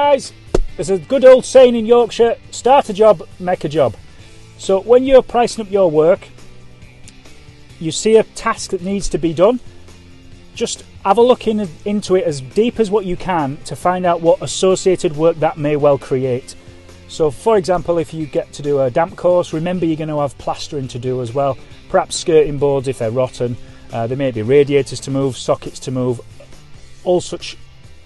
guys, there's a good old saying in Yorkshire, start a job, make a job. So when you're pricing up your work, you see a task that needs to be done, just have a look into it as deep as what you can to find out what associated work that may well create. So for example, if you get to do a damp course, remember you're going to have plastering to do as well, perhaps skirting boards if they're rotten, there may be radiators to move, sockets to move, all such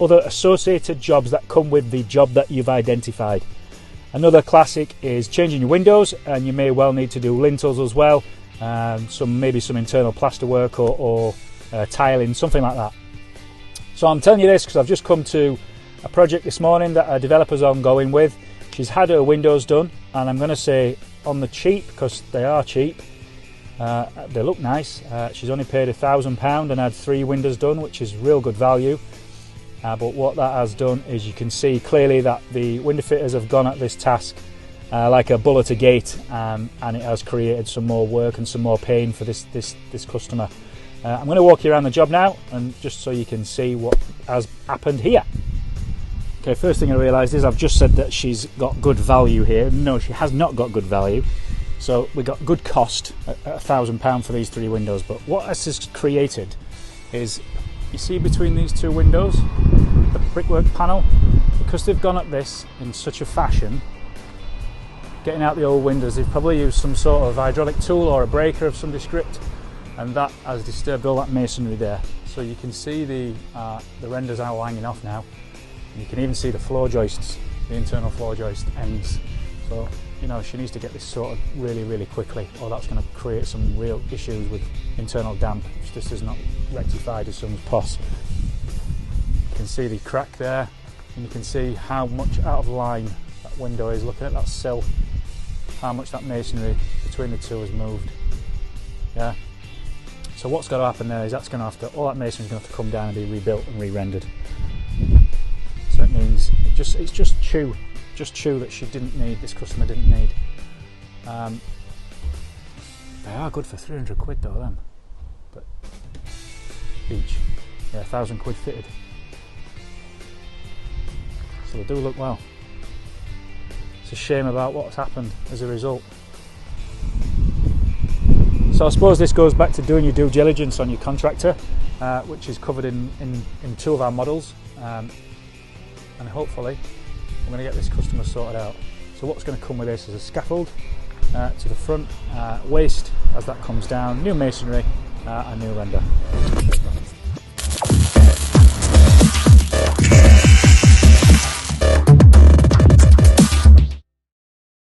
other associated jobs that come with the job that you've identified. Another classic is changing your windows, and you may well need to do lintels as well, maybe some internal plaster work or tiling, something like that. So I'm telling you this because I've just come to a project this morning that a developer's ongoing with. She's had her windows done, and I'm going to say on the cheap, because they are cheap, they look nice. She's only paid £1,000 and had 3 windows done, which is real good value. But what that has done is you can see clearly that the window fitters have gone at this task like a bull at a gate, and it has created some more work and some more pain for this customer. I'm going to walk you around the job now, and just so you can see what has happened here. Okay, first thing I realised is I've just said that she's got good value here. No, she has not got good value. So we got good cost at £1,000 for these 3 windows. But what this has created is, you see between these 2 windows, the brickwork panel, because they've gone at this in such a fashion, getting out the old windows, they've probably used some sort of hydraulic tool or a breaker of some descript, and that has disturbed all that masonry there. So you can see the renders are hanging off now. You can even see the floor joists, the internal floor joist ends. So, you know, she needs to get this sorted really, really quickly, or that's going to create some real issues with internal damp if this is not rectified as soon as possible. You can see the crack there, and you can see how much out of line that window is. Looking at that sill, how much that masonry between the 2 has moved. Yeah. So what's got to happen there is all that masonry is going to have to come down and be rebuilt and re-rendered. So it means it's just chew that she didn't need. This customer didn't need. They are good for 300 quid though, them. But each, yeah, 1,000 quid fitted. So they do look well. It's a shame about what's happened as a result. So I suppose this goes back to doing your due diligence on your contractor, which is covered in 2 of our models, and hopefully we're going to get this customer sorted out. So what's going to come with this is a scaffold to the front, waste as that comes down, new masonry, and new render.